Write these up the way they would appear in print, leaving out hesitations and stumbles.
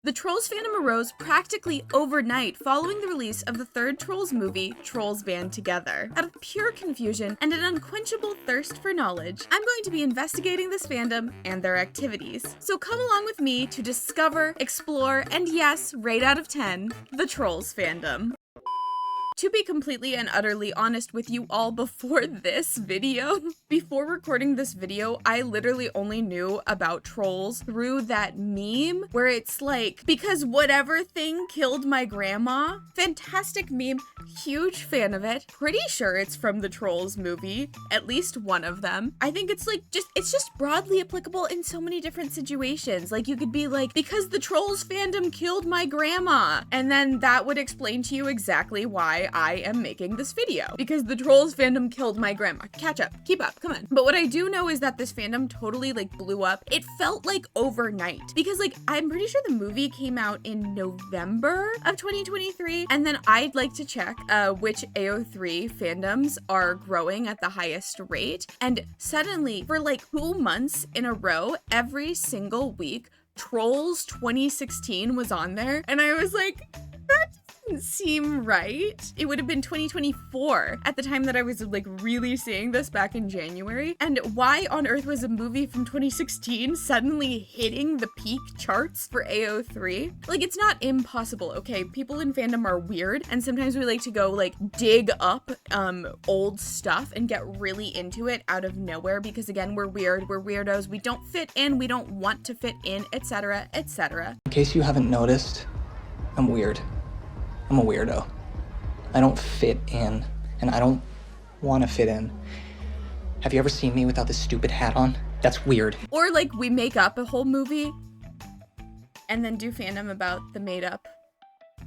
The Trolls fandom arose practically overnight following the release of the third Trolls movie, Trolls Band Together. Out of pure confusion and an unquenchable thirst for knowledge, I'm going to be investigating this fandom and their activities. So come along with me to discover, explore, and yes, rate out of 10, the Trolls fandom. To be completely and utterly honest with you all before this video, before recording this video, I literally only knew about trolls through that meme where it's like, because whatever thing killed my grandma. Fantastic meme, huge fan of it. Pretty sure it's from the Trolls movie, at least one of them. I think it's like, it's just broadly applicable in so many different situations. Like you could be like, because the Trolls fandom killed my grandma. And then that would explain to you exactly why I am making this video, because the Trolls fandom killed my grandma. Catch up, keep up, come on. But what I do know is that this fandom totally like blew up. It felt like overnight because like I'm pretty sure the movie came out in November of 2023, and then I'd like to check which AO3 fandoms are growing at the highest rate, and suddenly for like 2 months in a row, every single week, Trolls 2016 was on there, and I was like, that doesn't seem right. It would have been 2024 at the time that I was like really seeing this back in January. And why on earth was a movie from 2016 suddenly hitting the peak charts for AO3? Like, it's not impossible, okay? People in fandom are weird, and sometimes we like to go like dig up old stuff and get really into it out of nowhere because again, we're weird, we're weirdos, we don't fit in, we don't want to fit in, etc., etc. In case you haven't noticed, I'm weird. I'm a weirdo. I don't fit in, and I don't want to fit in. Have you ever seen me without this stupid hat on? That's weird. Or like we make up a whole movie and then do fandom about the made up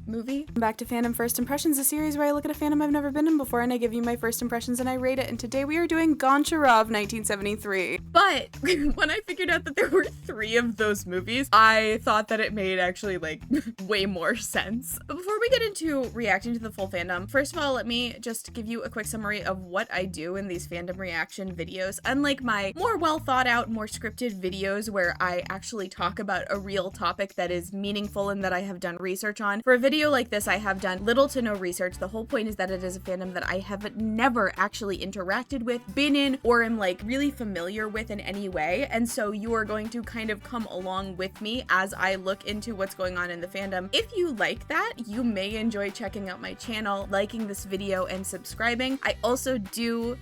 movie. Back to Fandom First Impressions, a series where I look at a fandom I've never been in before and I give you my first impressions and I rate it, and today we are doing Goncharov 1973. But when I figured out that there were 3 of those movies, I thought that it made actually like way more sense. But before we get into reacting to the full fandom, first of all, let me just give you a quick summary of what I do in these fandom reaction videos. Unlike my more well thought out, more scripted videos where I actually talk about a real topic that is meaningful and that I have done research on, for a video like this, I have done little to no research. The whole point is that it is a fandom that I have never actually interacted with, been in, or am like really familiar with in any way. And so you are going to kind of come along with me as I look into what's going on in the fandom. If you like that, you may enjoy checking out my channel, liking this video, and subscribing. I also do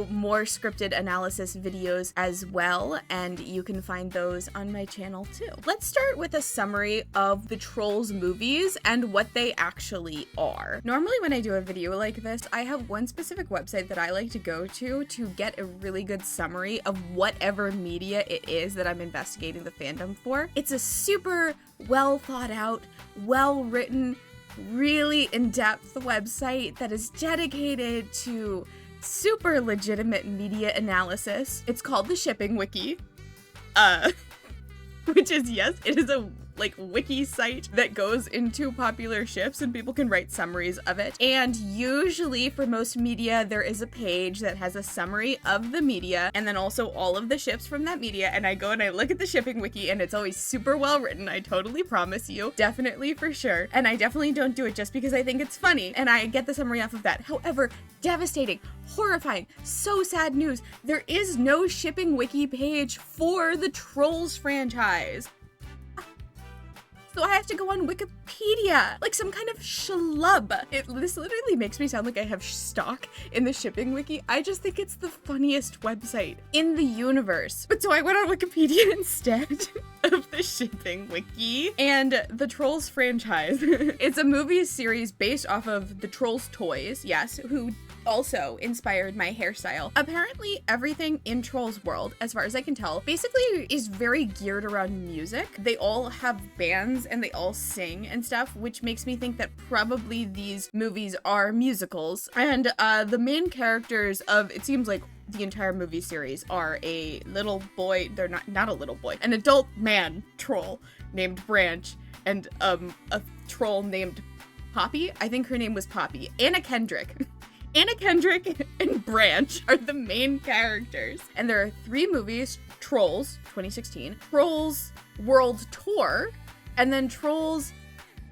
more scripted analysis videos as well, and you can find those on my channel too. Let's start with a summary of the Trolls movies and what they actually are. Normally when I do a video like this, I have one specific website that I like to go to get a really good summary of whatever media it is that I'm investigating the fandom for. It's a super well thought out, well written, really in-depth website that is dedicated to super legitimate media analysis. It's called the Shipping Wiki, which is, yes, it is a like wiki site that goes into popular ships and people can write summaries of it. And usually for most media, there is a page that has a summary of the media and then also all of the ships from that media. And I go and I look at the Shipping Wiki and it's always super well written. I totally promise you, definitely for sure. And I definitely don't do it just because I think it's funny and I get the summary off of that. However, devastating, horrifying, so sad news. There is no Shipping Wiki page for the Trolls franchise. So I have to go on Wikipedia, like some kind of schlub. This literally makes me sound like I have stock in the Shipping Wiki. I just think it's the funniest website in the universe. But so I went on Wikipedia instead of the Shipping Wiki. And the Trolls franchise, it's a movie series based off of the Trolls toys, yes, who also inspired my hairstyle. Apparently everything in Trolls World, as far as I can tell, basically is very geared around music. They all have bands and they all sing and stuff, which makes me think that probably these movies are musicals. And the main characters of, it seems like the entire movie series, are a little boy, they're not a little boy, an adult man troll named Branch, and a troll named Poppy. I think her name was Poppy. Anna Kendrick and Branch are the main characters. And there are 3 movies: Trolls 2016, Trolls World Tour, and then Trolls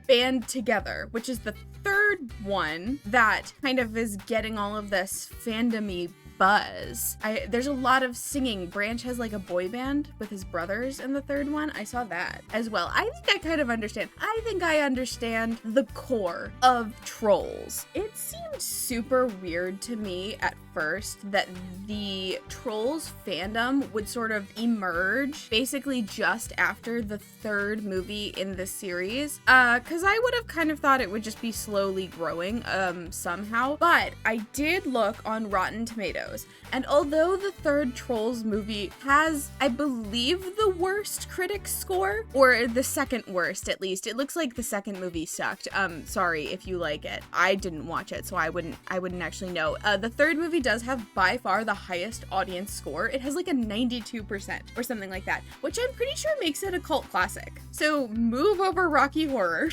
Band Together, which is the third one that kind of is getting all of this fandom-y buzz. There's a lot of singing. Branch has like a boy band with his brothers in the third one. I saw that as well. I think I kind of understand. I think I understand the core of Trolls. It seemed super weird to me at first that the Trolls fandom would sort of emerge basically just after the third movie in the series, because I would have kind of thought it would just be slowly growing somehow. But I did look on Rotten Tomatoes, and although the third Trolls movie has, I believe, the worst critic score, or the second worst at least, it looks like the second movie sucked. Sorry if you like it. I didn't watch it, so I wouldn't actually know. The third movie does have by far the highest audience score. It has like a 92% or something like that, which I'm pretty sure makes it a cult classic. So move over, Rocky Horror.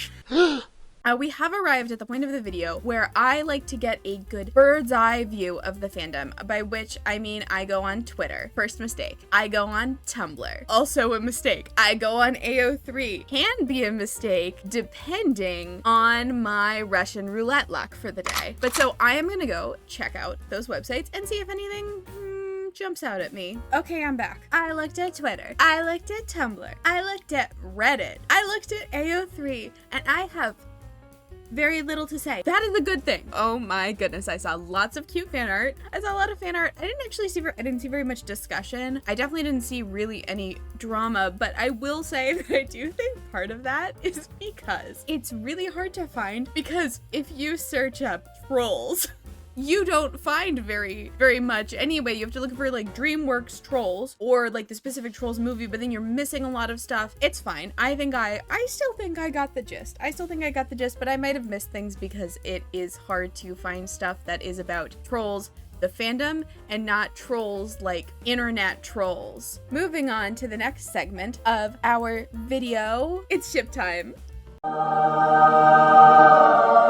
We have arrived at the point of the video where I like to get a good bird's eye view of the fandom, by which I mean I go on Twitter. First mistake. I go on Tumblr. Also a mistake. I go on AO3. Can be a mistake depending on my Russian roulette luck for the day. But so I am gonna go check out those websites and see if anything jumps out at me. Okay, I'm back. I looked at Twitter. I looked at Tumblr. I looked at Reddit. I looked at AO3, and I have very little to say. That is a good thing. Oh my goodness, I saw lots of cute fan art. I saw a lot of fan art. I didn't see very much discussion. I definitely didn't see really any drama, but I will say that I do think part of that is because it's really hard to find, because if you search up trolls, you don't find very much anyway. You have to look for like Dreamworks Trolls or like the specific Trolls movie, but then you're missing a lot of stuff. It's fine. I still think I got the gist. But I might have missed things because it is hard to find stuff that is about Trolls, the fandom, and not trolls like internet trolls. Moving on to the next segment of our video. It's ship time.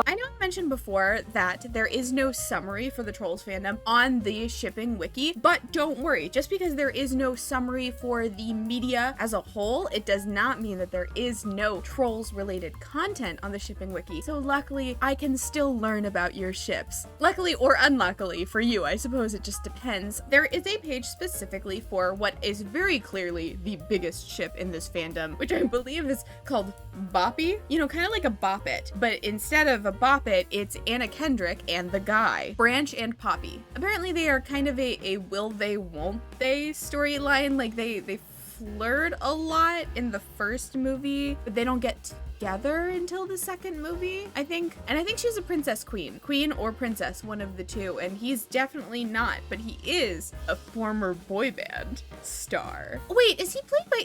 I know I mentioned before that there is no summary for the Trolls fandom on the shipping wiki, but don't worry, just because there is no summary for the media as a whole, it does not mean that there is no Trolls related content on the shipping wiki. So luckily, I can still learn about your ships. Luckily or unluckily for you, I suppose it just depends. There is a page specifically for what is very clearly the biggest ship in this fandom, which I believe is called Boppy. You know, kind of like a Bop It, but instead of a Bop It, it's Anna Kendrick and the guy, Branch and Poppy. Apparently they are kind of a will they, won't they storyline. Like they flirt a lot in the first movie, but they don't get together until the second movie, I think. And I think she's a princess queen or princess, one of the two, and he's definitely not, but he is a former boy band star. Wait,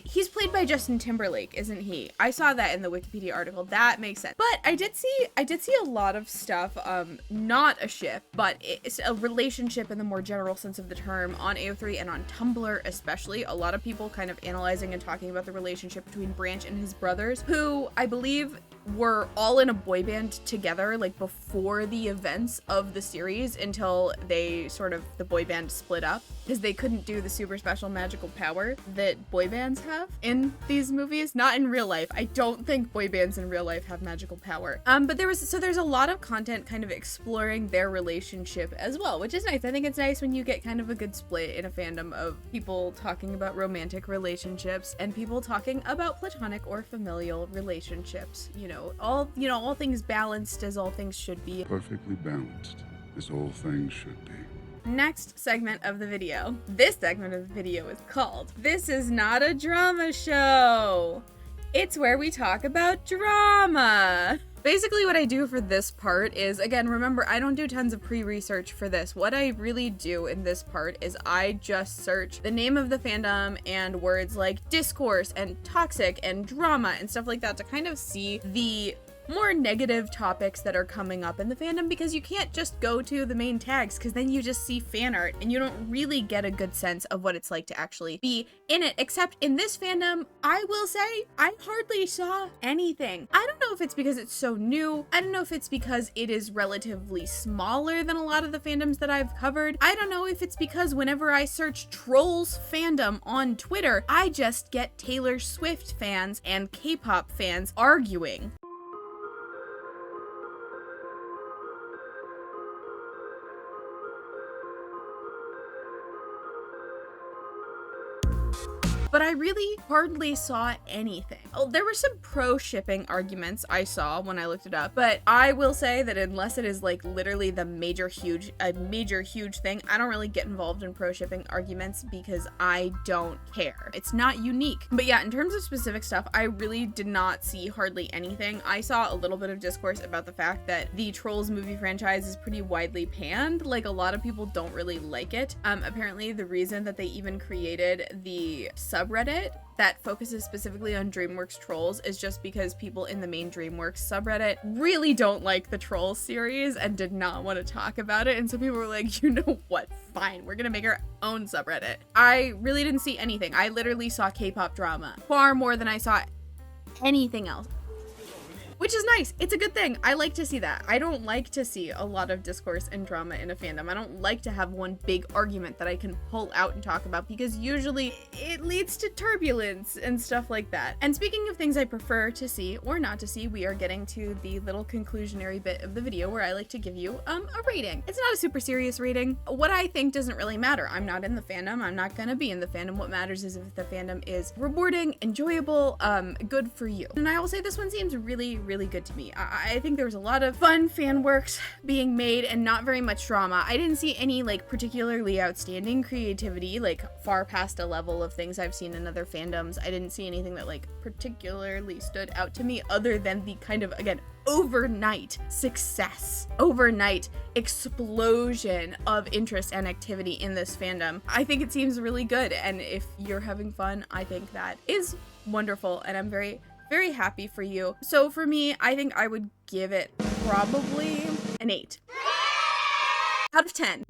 he's played by Justin Timberlake, isn't he? I saw that in the Wikipedia article. That makes sense. But I did see a lot of stuff, not a ship, but it's a relationship in the more general sense of the term on AO3 and on Tumblr especially. A lot of people kind of analyzing and talking about the relationship between Branch and his brothers, who I believe were all in a boy band together, like before the events of the series, until they the boy band split up because they couldn't do the super special magical power that boy bands have in these movies. Not in real life. I don't think boy bands in real life have magical power. But there's a lot of content kind of exploring their relationship as well, which is nice. I think it's nice when you get kind of a good split in a fandom of people talking about romantic relationships and people talking about platonic or familial relationships. All things balanced as all things should be. Perfectly balanced as all things should be. Next segment of the video. This segment of the video is called This Is Not a Drama Show. It's where we talk about drama. Basically what I do for this part is, again, remember, I don't do tons of pre-research for this. What I really do in this part is I just search the name of the fandom and words like discourse and toxic and drama and stuff like that to kind of see the more negative topics that are coming up in the fandom, because you can't just go to the main tags, because then you just see fan art and you don't really get a good sense of what it's like to actually be in it. Except in this fandom, I will say I hardly saw anything. I don't know if it's because it's so new. I don't know if it's because it is relatively smaller than a lot of the fandoms that I've covered. I don't know if it's because whenever I search Trolls fandom on Twitter, I just get Taylor Swift fans and K-pop fans arguing. But I really hardly saw anything. Oh, there were some pro-shipping arguments I saw when I looked it up, but I will say that unless it is like literally the major huge thing, I don't really get involved in pro-shipping arguments because I don't care. It's not unique. But yeah, in terms of specific stuff, I really did not see hardly anything. I saw a little bit of discourse about the fact that the Trolls movie franchise is pretty widely panned. Like, a lot of people don't really like it. Apparently the reason that they even created the subreddit that focuses specifically on Dreamworks Trolls is just because people in the main Dreamworks subreddit really don't like the Trolls series and did not want to talk about it. And so people were like, you know what, fine, we're gonna make our own subreddit. I really didn't see anything. I literally saw K-pop drama far more than I saw anything else. Which is nice. It's a good thing. I like to see that. I don't like to see a lot of discourse and drama in a fandom. I don't like to have one big argument that I can pull out and talk about, because usually it leads to turbulence and stuff like that. And speaking of things I prefer to see or not to see, we are getting to the little conclusionary bit of the video where I like to give you a rating. It's not a super serious rating. What I think doesn't really matter. I'm not in the fandom. I'm not gonna be in the fandom. What matters is if the fandom is rewarding, enjoyable, good for you. And I will say this one seems really good to me. I think there was a lot of fun fan works being made and not very much drama. I didn't see any like particularly outstanding creativity, like far past a level of things I've seen in other fandoms. I didn't see anything that like particularly stood out to me other than the kind of, again, overnight success, overnight explosion of interest and activity in this fandom. I think it seems really good, and if you're having fun, I think that is wonderful, and I'm very happy for you. So for me, I think I would give it probably an 8 out of 10.